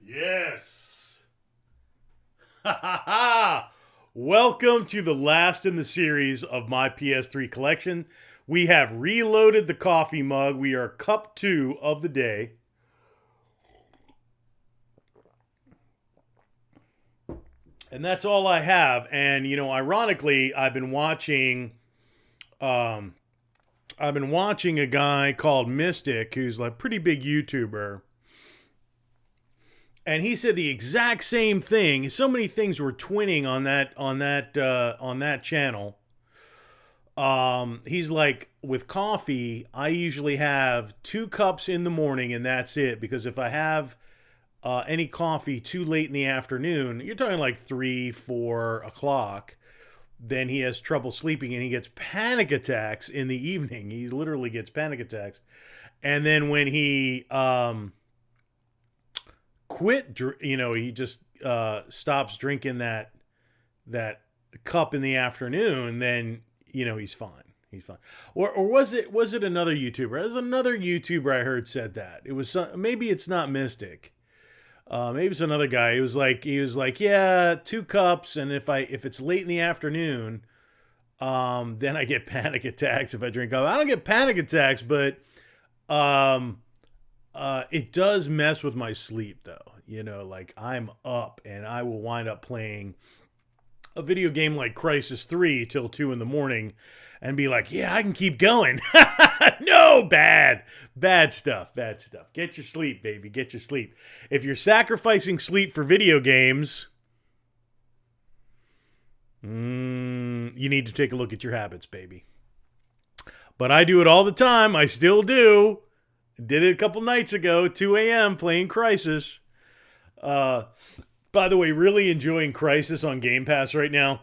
Yes. Ha ha ha. Welcome to the last in the series of my PS3 collection. We have reloaded the coffee mug. We are cup 2 of the day. And that's all I have. And, you know, ironically, I've been watching a guy called Mystic, who's like a pretty big YouTuber. And he said the exact same thing. So many things were twinning on that channel. He's like, with coffee, I usually have 2 cups in the morning and that's it. Because if I have any coffee too late in the afternoon, you're talking like 3, 4 o'clock, then he has trouble sleeping and he gets panic attacks in the evening. He literally gets panic attacks. And then when he he just stops drinking that cup in the afternoon, then, you know, he's fine. He's fine. Or was it another YouTuber? It was another YouTuber I heard said that. It was maybe it's not Mystic. Maybe it's another guy. He was like, yeah, 2 cups, and if it's late in the afternoon, then I get panic attacks if I drink coffee. I don't get panic attacks, but it does mess with my sleep, though. You know, like I'm up and I will wind up playing a video game like Crysis 3 till 2 in the morning and be like, yeah, I can keep going. No, bad stuff. Get your sleep, baby. Get your sleep. If you're sacrificing sleep for video games, you need to take a look at your habits, baby. But I do it all the time. I still do. Did it a couple nights ago, 2 a.m. playing Crysis. By the way, really enjoying Crysis on Game Pass right now.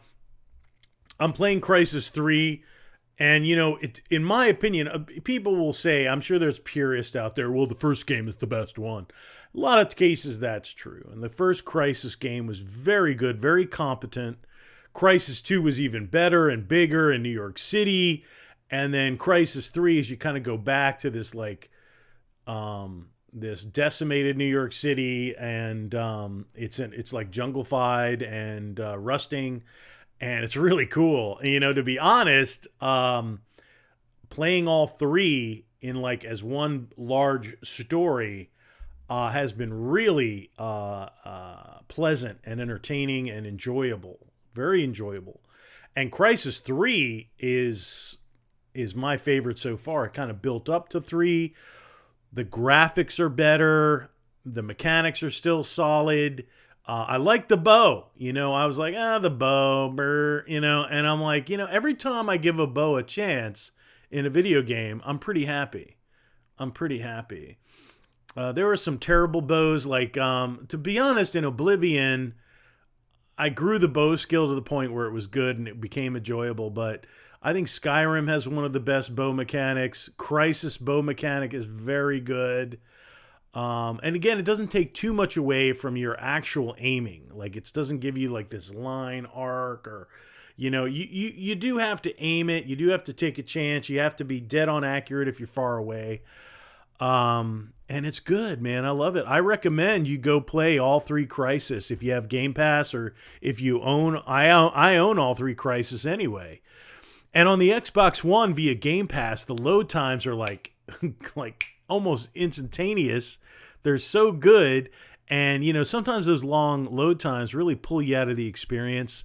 I'm playing Crysis 3, and, you know, in my opinion, people will say, I'm sure there's purists out there, well, the first game is the best one. A lot of cases that's true, and the first Crysis game was very good, very competent. Crysis 2 was even better and bigger in New York City, and then Crysis 3, as you kind of go back to this, like, this decimated New York City, and it's like jungle-fied and rusting, and it's really cool. And, you know, to be honest, playing all 3 in like as one large story has been really pleasant and entertaining and enjoyable, very enjoyable. And Crysis 3 is my favorite so far. It kind of built up to 3. The graphics are better. The mechanics are still solid. I like the bow. You know, I was like, the bow, you know, and I'm like, you know, every time I give a bow a chance in a video game, I'm pretty happy. There were some terrible bows, like, to be honest, in Oblivion, I grew the bow skill to the point where it was good and it became enjoyable, but I think Skyrim has one of the best bow mechanics. Crysis bow mechanic is very good. And again, it doesn't take too much away from your actual aiming. Like, it doesn't give you like this line arc, or, you know, you do have to aim it. You do have to take a chance. You have to be dead on accurate if you're far away. And it's good, man. I love it. I recommend you go play all 3 Crysis if you have Game Pass, or if you own, I own all 3 Crysis anyway. And on the Xbox One via Game Pass, the load times are like almost instantaneous. They're so good. And, you know, sometimes those long load times really pull you out of the experience.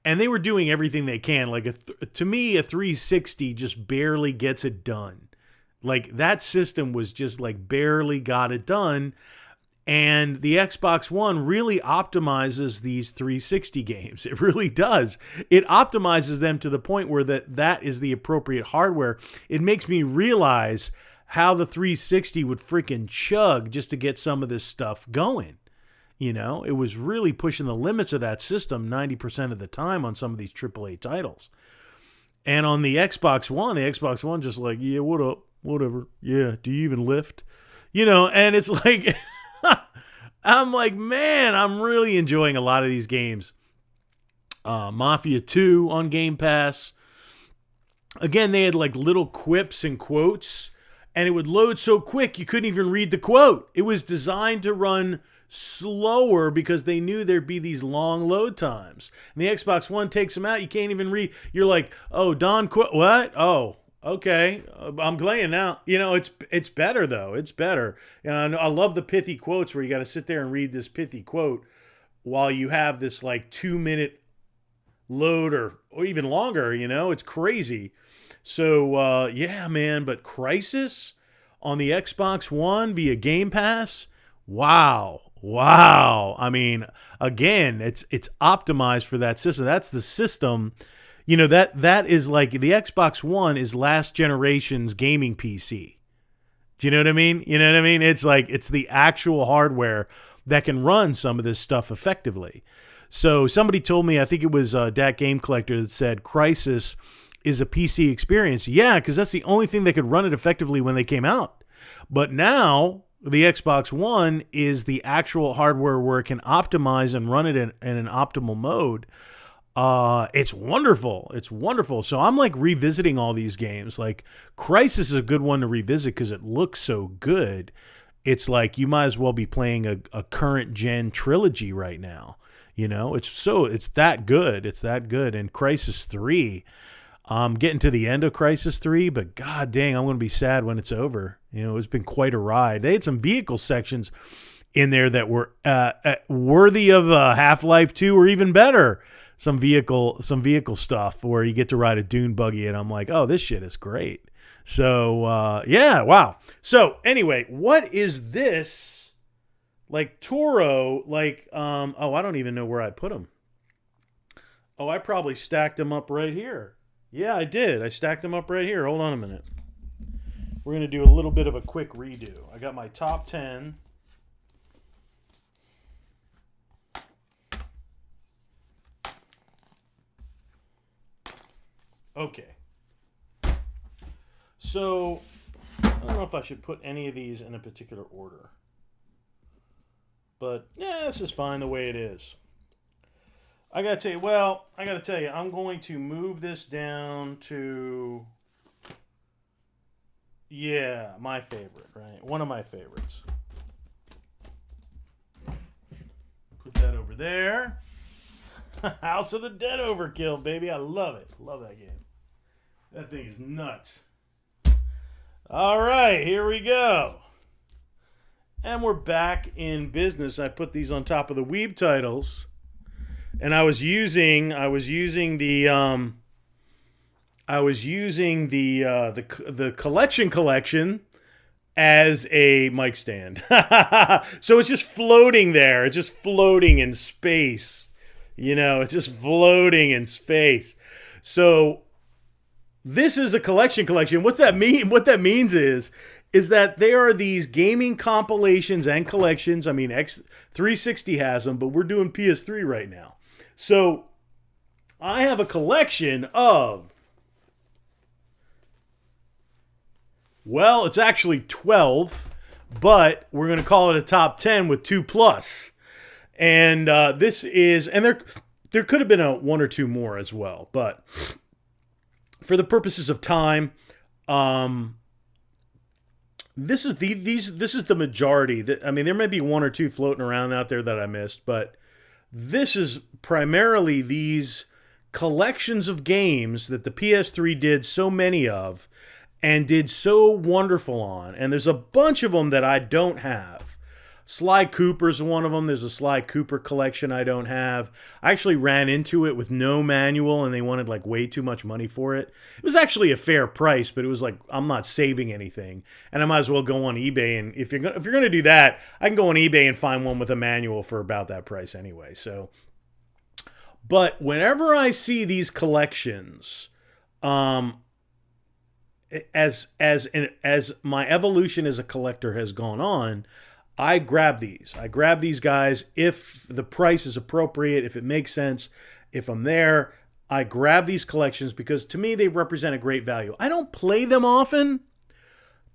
And they were doing everything they can. Like, to me, a 360 just barely gets it done. Like, that system was just like barely got it done. And the Xbox One really optimizes these 360 games. It really does. It optimizes them to the point where that is the appropriate hardware. It makes me realize how the 360 would freaking chug just to get some of this stuff going. You know, it was really pushing the limits of that system 90% of the time on some of these AAA titles. And on the Xbox One just like, yeah, what up? Whatever. Yeah, do you even lift? You know, and it's like... I'm like, man, I'm really enjoying a lot of these games. Mafia 2 on Game Pass. Again, they had like little quips and quotes and it would load so quick you couldn't even read the quote. It was designed to run slower because they knew there'd be these long load times. And the Xbox One takes them out. You can't even read. You're like, oh, Don, what? Oh, okay. I'm playing now. You know, it's better though. It's better. And I love the pithy quotes where you got to sit there and read this pithy quote while you have this like 2-minute load or even longer. You know, it's crazy. So yeah, man. But Crysis on the Xbox One via Game Pass. Wow. I mean, again, it's optimized for that system. That's the system, you know, that is like the Xbox One is last generation's gaming PC. Do you know what I mean? You know what I mean? It's like, it's the actual hardware that can run some of this stuff effectively. So somebody told me, I think it was Dat Game Collector, that said Crysis is a PC experience. Yeah, because that's the only thing that could run it effectively when they came out. But now the Xbox One is the actual hardware where it can optimize and run it in an optimal mode. It's wonderful. It's wonderful. So I'm like revisiting all these games. Like Crysis is a good one to revisit because it looks so good. It's like you might as well be playing a current gen trilogy right now. You know, it's that good. It's that good. And Crysis 3, I'm getting to the end of Crysis 3, but god dang, I'm going to be sad when it's over. You know, it's been quite a ride. They had some vehicle sections in there that were worthy of Half-Life 2 or even better. Some vehicle stuff where you get to ride a dune buggy, and I'm like, oh, this shit is great. So, yeah, wow. So, anyway, what is this? Like, Toro, like, oh, I don't even know where I put them. Oh, I probably stacked them up right here. Yeah, I did. I stacked them up right here. Hold on a minute. We're going to do a little bit of a quick redo. I got my top 10. Okay. So, I don't know if I should put any of these in a particular order. But, yeah, this is fine the way it is. I got to tell you, I'm going to move this down to... Yeah, my favorite, right? One of my favorites. Put that over there. House of the Dead Overkill, baby. I love it. Love that game. That thing is nuts. All right, here we go. And we're back in business. I put these on top of the Weeb titles. And I was using the collection as a mic stand. So it's just floating there. It's just floating in space. You know, it's just floating in space. So this is a collection. What's that mean? What that means is that there are these gaming compilations and collections. I mean, X360 has them, but we're doing PS3 right now. So I have a collection of, well, it's actually 12, but we're going to call it a top 10 with 2+. And this is, and there could have been a one or two more as well, but for the purposes of time, this is the majority. I mean, there may be one or two floating around out there that I missed, but this is primarily these collections of games that the PS3 did so many of and did so wonderful on. And there's a bunch of them that I don't have. Sly Cooper's one of them. There's a Sly Cooper collection I don't have. I actually ran into it with no manual and they wanted like way too much money for it. It was actually a fair price, but it was like, I'm not saving anything. And I might as well go on eBay. And if you're going to do that, I can go on eBay and find one with a manual for about that price anyway. So, but whenever I see these collections, as my evolution as a collector has gone on, I grab these. I grab these guys if the price is appropriate, if it makes sense, if I'm there. I grab these collections because to me they represent a great value. I don't play them often.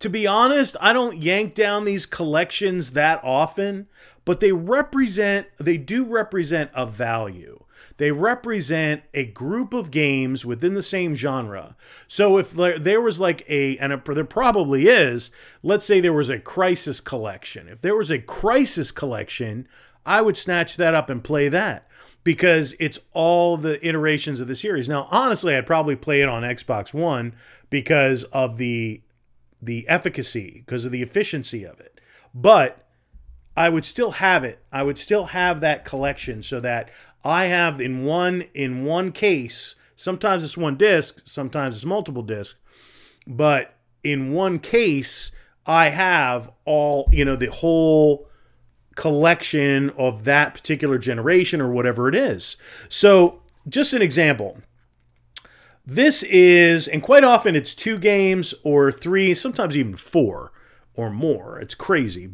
To be honest, I don't yank down these collections that often, but they do represent a value. They represent a group of games within the same genre. So if there was like and there probably is, let's say there was a Crisis collection. If there was a Crisis collection, I would snatch that up and play that because it's all the iterations of the series. Now, honestly, I'd probably play it on Xbox One because of the efficacy, because of the efficiency of it. But I would still have it. I would still have that collection so that I have in one case, sometimes it's one disc, sometimes it's multiple discs, but in one case, I have all, the whole collection of that particular generation or whatever it is. So just an example. This is, and quite often it's 2 games or 3, sometimes even 4 or more. It's crazy.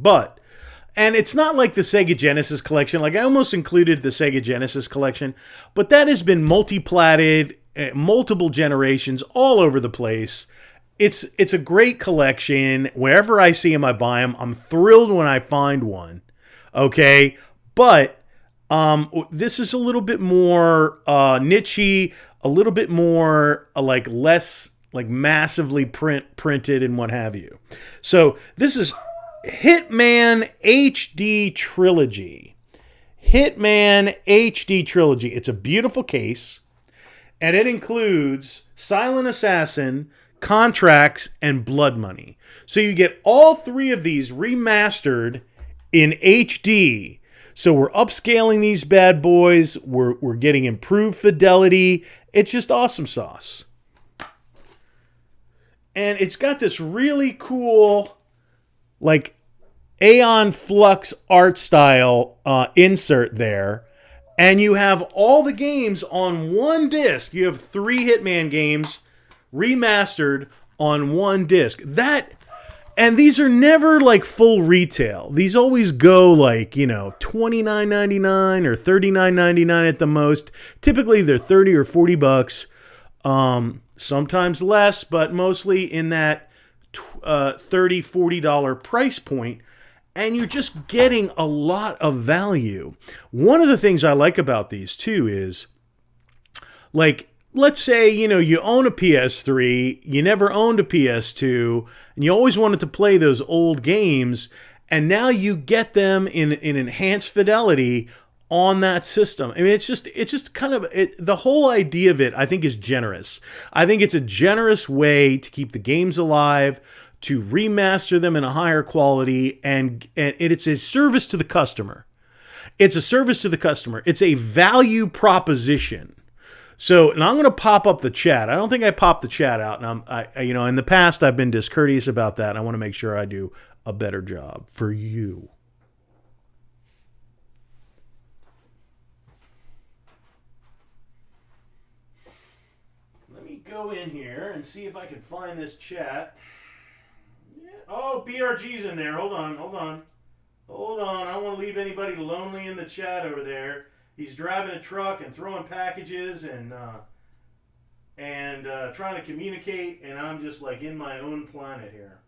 And it's not like the Sega Genesis collection. Like I almost included the Sega Genesis collection, but that has been multi-platted, multiple generations all over the place. It's a great collection. Wherever I see them, I buy them. I'm thrilled when I find one. Okay. But this is a little bit more niche-y, a little bit more like less like massively printed and what have you. So this is Hitman HD Trilogy. Hitman HD Trilogy. It's a beautiful case, and it includes Silent Assassin, Contracts, and Blood Money. So you get all 3 of these remastered in HD. So we're upscaling these bad boys. We're getting improved fidelity. It's just awesome sauce. And it's got this really cool, like, Aeon Flux art style insert there. And you have all the games on one disc. You have 3 Hitman games remastered on one disc. And these are never like full retail. These always go like, $29.99 or $39.99 at the most. Typically they're $30 or $40. Sometimes less, but mostly in that $30, $40 price point. And you're just getting a lot of value. One of the things I like about these too is, like, let's say, you own a PS3, you never owned a PS2, and you always wanted to play those old games, and now you get them in enhanced fidelity on that system. I mean, it's just kind of, the whole idea of it, I think, is generous. I think it's a generous way to keep the games alive, to remaster them in a higher quality, and it's a service to the customer. It's a service to the customer. It's a value proposition. So, and I'm going to pop up the chat. I don't think I popped the chat out, and in the past I've been discourteous about that. And I want to make sure I do a better job for you. Let me go in here and see if I can find this chat. Yeah. Oh, BRG's in there. Hold on. I don't want to leave anybody lonely in the chat over there. He's driving a truck and throwing packages and trying to communicate, and I'm just like in my own planet here.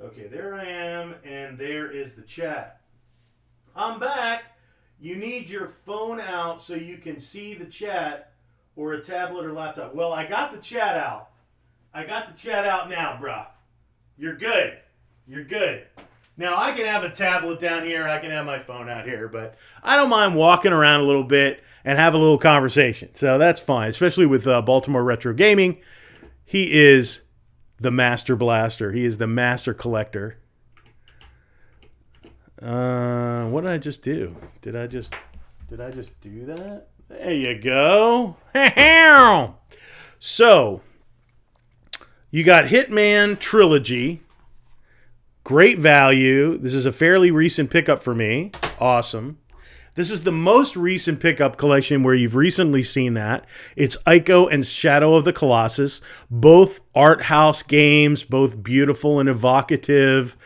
Okay, there I am, and there is the chat. I'm back. You need your phone out so you can see the chat, or a tablet or laptop. Well, I got the chat out. I got the chat out now, bruh. You're good. You're good. Now, I can have a tablet down here, I can have my phone out here, but I don't mind walking around a little bit and have a little conversation. So that's fine, especially with Baltimore Retro Gaming. He is the master blaster. He is the master collector. What did I just do? Did I just do that? There you go. So, you got Hitman Trilogy. Great value. This is a fairly recent pickup for me. Awesome. This is the most recent pickup collection where you've recently seen that. It's Ico and Shadow of the Colossus. Both art house games, both beautiful and evocative.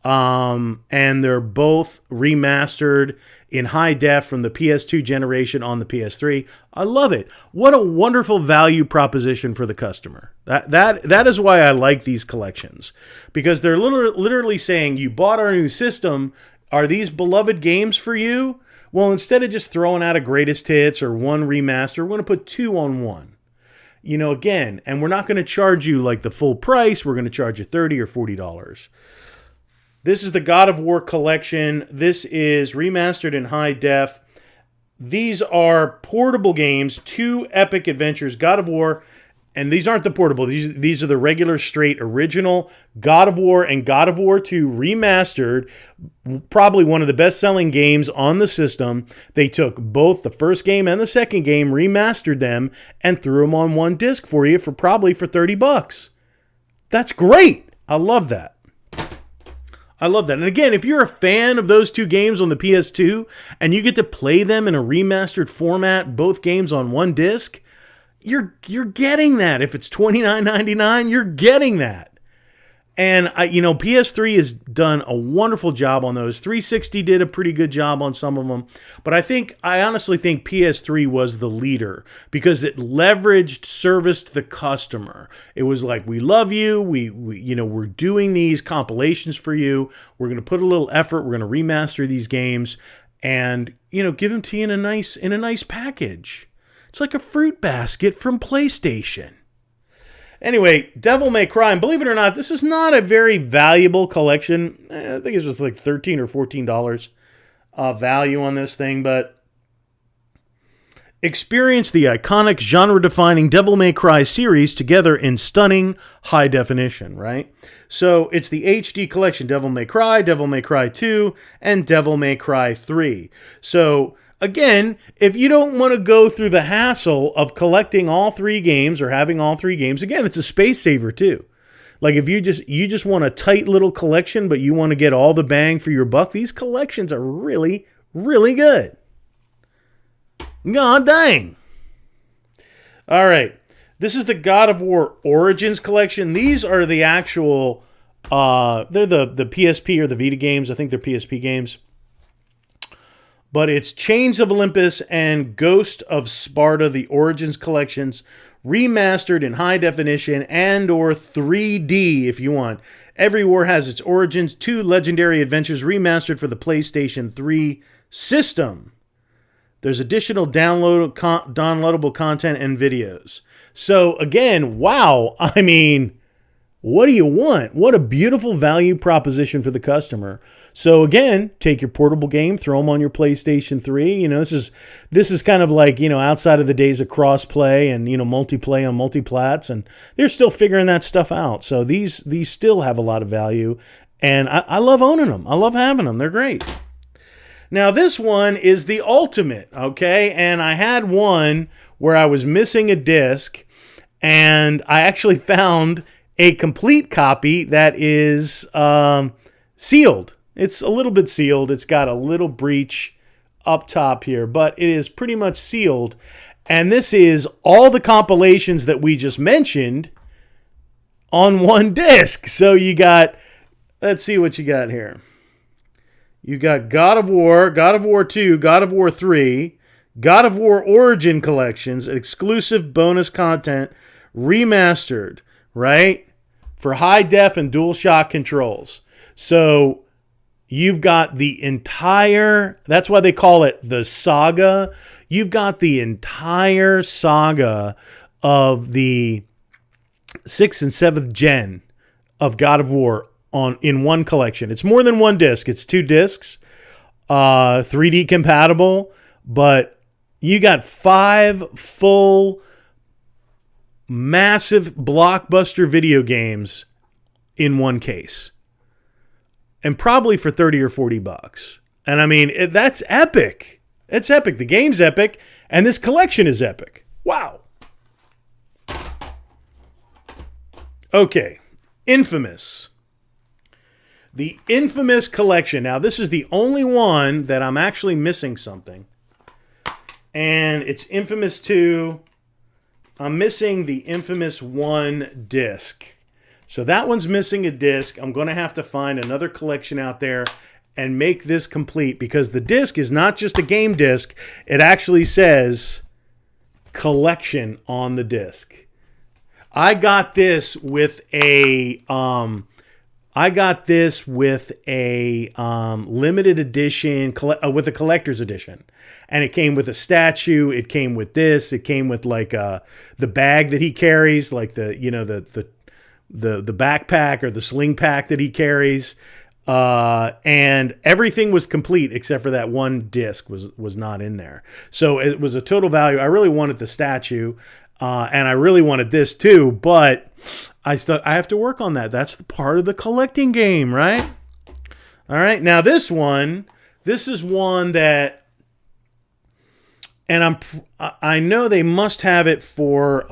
And they're both remastered in high def from the PS2 generation on the PS3. I love it. What a wonderful value proposition for the customer. That is why I like these collections, because they're literally saying, you bought our new system. Are these beloved games for you? Well, instead of just throwing out a greatest hits or one remaster, we're going to put 2 on 1. You know, again, and we're not going to charge you like the full price. We're going to charge you $30 or $40. This is the God of War collection. This is remastered in high def. These are portable games, 2 epic adventures, God of War, and these aren't the portable. These are the regular, straight, original God of War and God of War 2 remastered. Probably one of the best-selling games on the system. They took both the first game and the second game, remastered them, and threw them on one disc for you for probably for $30. That's great. I love that. I love that. And again, if you're a fan of those 2 games on the PS2 and you get to play them in a remastered format, both games on one disc, you're getting that. If it's $29.99, you're getting that. And PS3 has done a wonderful job on those. 360 did a pretty good job on some of them, but I honestly think PS3 was the leader because it leveraged service to the customer. It was like, we love you. We're doing these compilations for you. We're going to put a little effort. We're going to remaster these games and, give them to you in a nice package. It's like a fruit basket from PlayStation. Anyway, Devil May Cry, and believe it or not, this is not a very valuable collection. I think it's just like $13 or $14 value on this thing, but experience the iconic genre-defining Devil May Cry series together in stunning high definition, right? So it's the HD collection, Devil May Cry 2, and Devil May Cry 3. So again, if you don't want to go through the hassle of collecting all 3 games or having all 3 games, again, it's a space saver too. Like if you just want a tight little collection, but you want to get all the bang for your buck, these collections are really, really good. God dang. All right. This is the God of War Origins collection. These are the actual, they're the PSP or the Vita games. I think they're PSP games. But it's Chains of Olympus and Ghost of Sparta, the Origins collections, remastered in high definition and or 3D if you want. Every war has its origins. 2 legendary adventures remastered for the PlayStation 3 system. There's additional downloadable content and videos. So again, wow. I mean, what do you want? What a beautiful value proposition for the customer. So again, take your portable game, throw them on your PlayStation 3. This is kind of like, outside of the days of cross-play and, multiplay on multiplats, and they're still figuring that stuff out. So these still have a lot of value, and I love owning them. I love having them. They're great. Now this one is the ultimate, okay? And I had one where I was missing a disc, and I actually found a complete copy that is sealed. It's a little bit sealed. It's got a little breach up top here, but it is pretty much sealed. And this is all the compilations that we just mentioned on one disc. So you got, let's see what you got here. You got God of War 2, God of War 3, God of War Origin collections, exclusive bonus content, remastered, right? For high def and DualShock controls. So you've got the entire, that's why they call it the saga. You've got the entire saga of the 6th and 7th gen of God of War in one collection. It's more than one disc. It's 2 discs, 3D compatible, but you got 5 full massive blockbuster video games in one case. And probably for $30 or $40. And I mean, that's epic. It's epic. The game's epic, and this collection is epic. Wow. Okay. Infamous. The Infamous collection. Now, this is the only one that I'm actually missing something. And it's Infamous 2. I'm missing the Infamous 1 disc. So that one's missing a disc. I'm going to have to find another collection out there and make this complete, because the disc is not just a game disc. It actually says collection on the disc. I got this with a limited edition, with a collector's edition. And it came with a statue. It came with this. It came with like the bag that he carries, like the backpack or the sling pack that he carries. And everything was complete except for that one disc was not in there. So it was a total value. I really wanted the statue, and I really wanted this too, but I have to work on that. That's the part of the collecting game, right? All right. Now this is one that, and I know they must have it for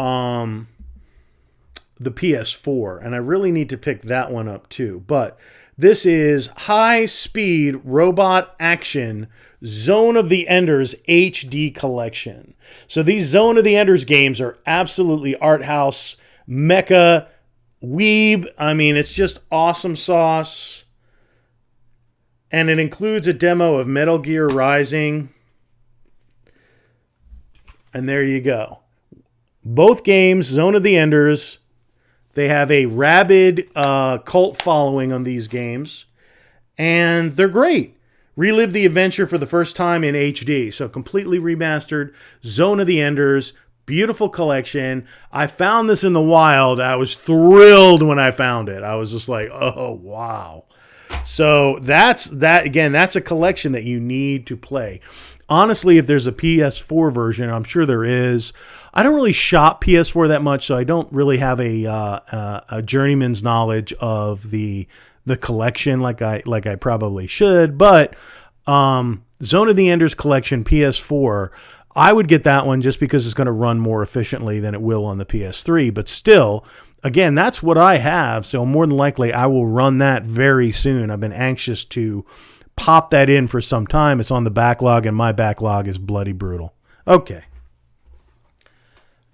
the PS4, and I really need to pick that one up too. But this is High Speed Robot Action Zone of the Enders HD Collection. So these Zone of the Enders games are absolutely art house, mecha, weeb. I mean, it's just awesome sauce. And it includes a demo of Metal Gear Rising. And there you go. Both games, Zone of the Enders. They have a rabid cult following on these games, and they're great. Relive the adventure for the first time in HD, so completely remastered. Zone of the Enders, beautiful collection. I found this in the wild. I was thrilled when I found it. I was just like, oh, wow. So that's a collection that you need to play. Honestly, if there's a PS4 version, I'm sure there is. I don't really shop PS4 that much, so I don't really have a journeyman's knowledge of the collection like I probably should. But Zone of the Enders collection PS4, I would get that one just because it's going to run more efficiently than it will on the PS3. But still, again, that's what I have, so more than likely I will run that very soon. I've been anxious to pop that in for some time. It's on the backlog, and my backlog is bloody brutal. Okay.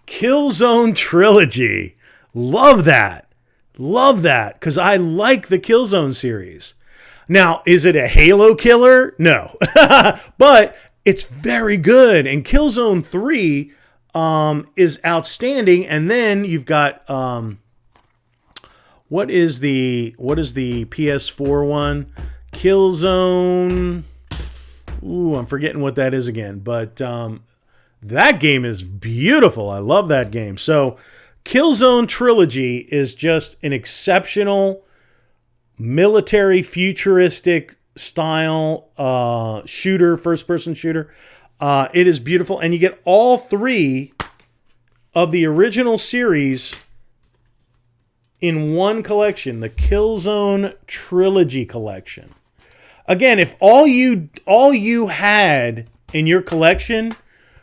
Killzone Trilogy. Love that. Love that, because I like the Killzone series. Now, is it a Halo killer? No. But it's very good. And Killzone 3 is outstanding. And then you've got what is the PS4 one? Killzone. Ooh, I'm forgetting what that is again. But that game is beautiful. I love that game. So Killzone Trilogy is just an exceptional military futuristic style shooter, first-person shooter. It is beautiful. And you get all three of the original series in one collection, the Killzone Trilogy collection. Again, if all you had in your collection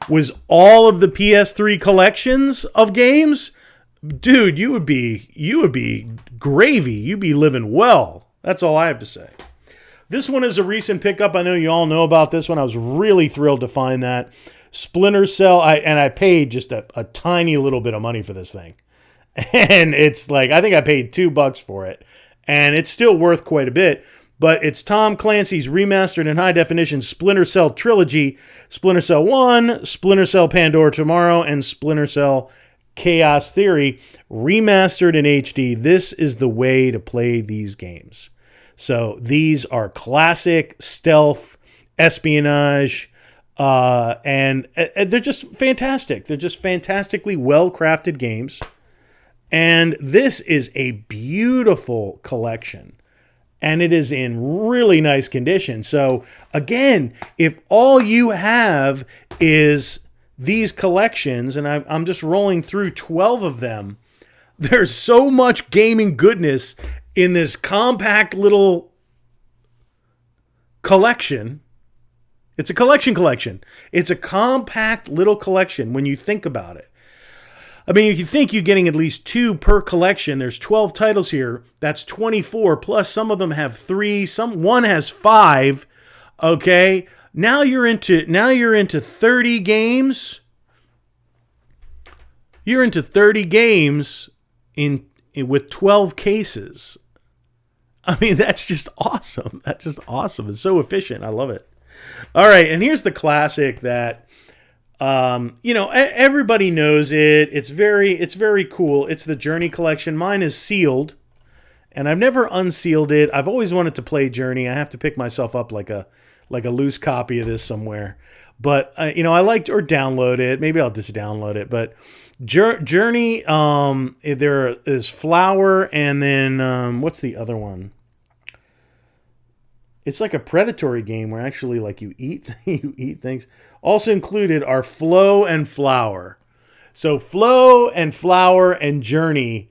was all of the PS3 collections of games, dude, you would be gravy. You'd be living well. That's all I have to say. This one is a recent pickup. I know you all know about this one. I was really thrilled to find that. Splinter Cell, I paid just a tiny little bit of money for this thing. And it's like, I think I paid $2 for it. And it's still worth quite a bit. But it's Tom Clancy's remastered and high-definition Splinter Cell trilogy. Splinter Cell 1, Splinter Cell Pandora Tomorrow, and Splinter Cell Chaos Theory, remastered in HD. This is the way to play these games. So these are classic stealth, espionage, and they're just fantastic. They're just fantastically well-crafted games. And this is a beautiful collection. And it is in really nice condition. So, again, if all you have is these collections, and I'm just rolling through 12 of them, there's so much gaming goodness in this compact little collection. It's a collection. It's a compact little collection when you think about it. I mean, if you think you're getting at least 2 per collection, there's 12 titles here. That's 24, plus some of them have 3, one has 5. Okay, now you're into 30 games. You're into 30 games in with 12 cases. I mean, that's just awesome. That's just awesome. It's so efficient. I love it. All right, and here's the classic that everybody knows it. It's very cool. It's the Journey collection. Mine is sealed, and I've never unsealed it. I've always wanted to play Journey. I have to pick myself up like a loose copy of this somewhere. But I liked or download it. Maybe I'll just download it. But Journey, there is Flower, and then what's the other one? It's like a predatory game where actually like you eat things. Also included are Flow and Flower. So Flow and Flower and Journey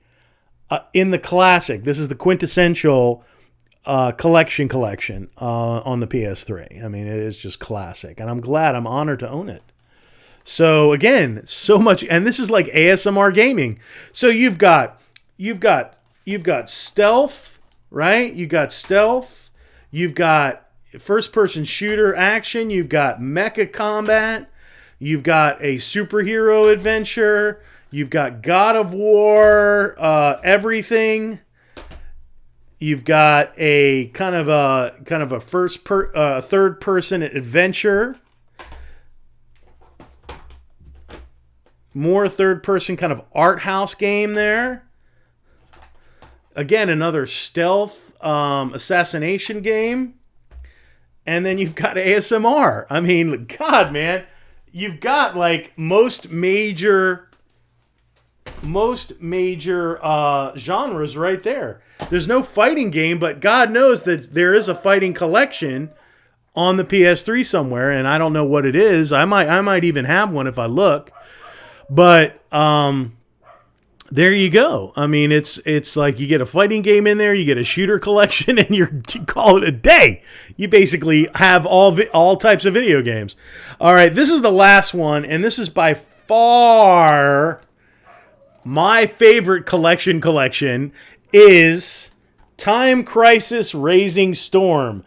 in the classic. This is the quintessential collection on the PS3. I mean, it is just classic, and I'm honored to own it. So again, so much, and this is like ASMR gaming. So you've got stealth, right? You got stealth. You've got first-person shooter action. You've got mecha combat. You've got a superhero adventure. You've got God of War, everything. You've got a kind of a third-person adventure. More third-person kind of art house game there. Again, another stealth assassination game. And then you've got ASMR. I mean, God, man, you've got like most major genres right there. There's no fighting game, but God knows that there is a fighting collection on the PS3 somewhere, and I don't know what it is. I might even have one if I look. But there you go. I mean, it's like you get a fighting game in there, you get a shooter collection, and you call it a day. You basically have all types of video games. All right, this is the last one, and this is by far my favorite collection is Time Crisis Raising Storm.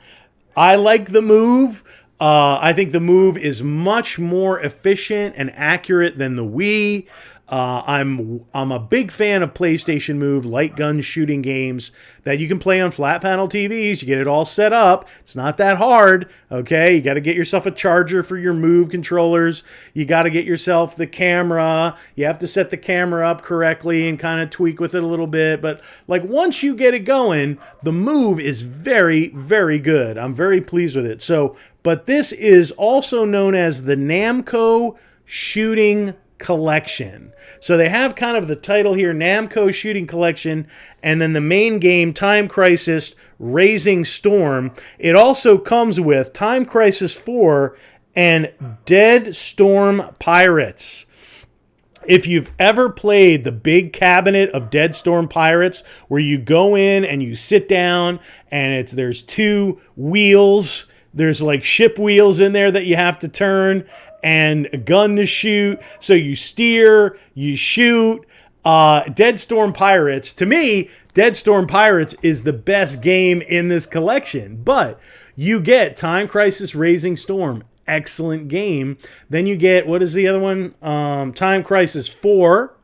I like the move. I think the move is much more efficient and accurate than the Wii. I'm a big fan of PlayStation Move light gun shooting games that you can play on flat panel TVs. You get it all set up. It's not that hard, okay? You got to get yourself a charger for your Move controllers. You got to get yourself the camera. You have to set the camera up correctly and kind of tweak with it a little bit. But like once you get it going, the Move is very, very good. I'm very pleased with it. So, but this is also known as the Namco Shooting Collection. So they have kind of the title here, Namco Shooting Collection, and then the main game, Time Crisis Raising Storm. It also comes with Time Crisis 4 and Dead Storm Pirates. If you've ever played the big cabinet of Dead Storm Pirates, where you go in and you sit down and there's two wheels, there's like ship wheels in there that you have to turn, and a gun to shoot. So you steer, you shoot. Dead Storm Pirates, to me, Dead Storm Pirates is the best game in this collection. But you get Time Crisis Raising Storm, excellent game. Then you get, what is the other one? Time Crisis 4.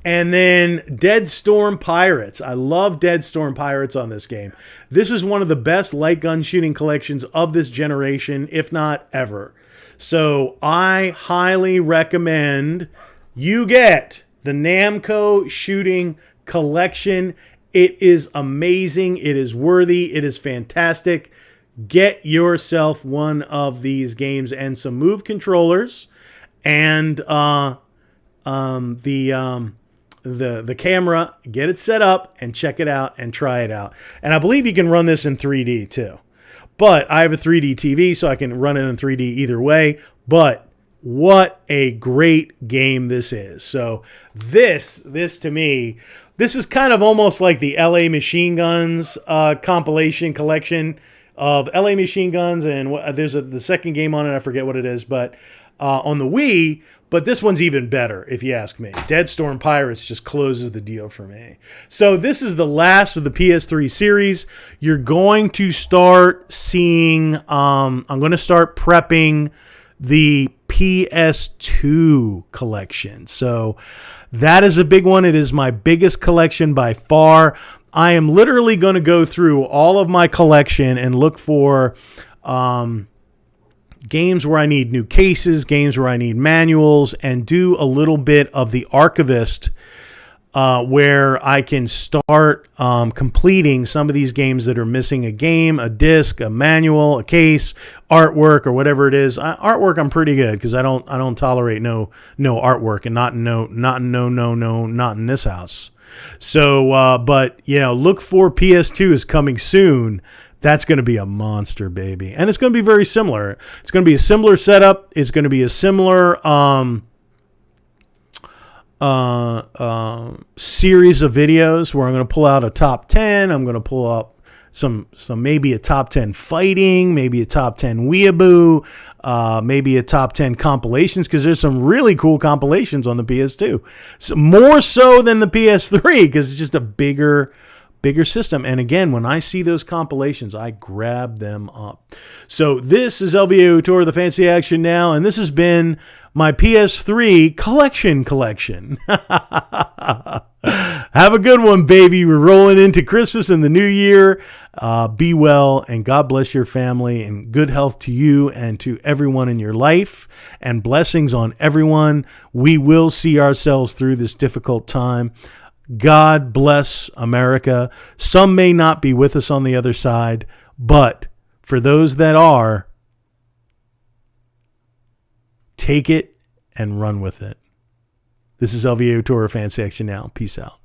And then Dead Storm Pirates. I love Dead Storm Pirates on this game. This is one of the best light gun shooting collections of this generation, if not ever. So I highly recommend you get the Namco Shooting Collection. It is amazing. It is worthy. It is fantastic. Get yourself one of these games and some Move controllers and the camera. Get it set up and check it out and try it out. And I believe you can run this in 3D too. But I have a 3D TV, so I can run it in 3D either way. But what a great game this is. So this to me, this is kind of almost like the LA Machine Guns compilation collection of LA Machine Guns. And there's the second game on it. I forget what it is. But on the Wii. But this one's even better, if you ask me. Dead Storm Pirates just closes the deal for me. So this is the last of the PS3 series. You're going to start seeing, I'm going to start prepping the PS2 collection. So that is a big one. It is my biggest collection by far. I am literally going to go through all of my collection and look for games where I need new cases, games where I need manuals, and do a little bit of the archivist where I can start completing some of these games that are missing a game, a disc, a manual, a case, artwork, or whatever it is. Artwork, I'm pretty good because I don't tolerate no artwork, and not in this house. So, but look for PS2 is coming soon. That's going to be a monster, baby, and it's going to be very similar. It's going to be a similar setup. It's going to be a similar series of videos where I'm going to pull out a top 10. I'm going to pull up some maybe a top 10 fighting, maybe a top 10 weeaboo, maybe a top 10 compilations, because there's some really cool compilations on the PS2. So more so than the PS3 because it's just a bigger system. And again, when I see those compilations, I grab them up. So this is LVO Tour, the Fancy Action Now, and this has been my PS3 collection. Have a good one, baby. We're rolling into Christmas and the new year. Be well, and God bless your family, and good health to you and to everyone in your life, and blessings on everyone. We will see ourselves through this difficult time. God bless America. Some may not be with us on the other side, but for those that are, take it and run with it. This is LVO Tour, Fancy Action Now. Peace out.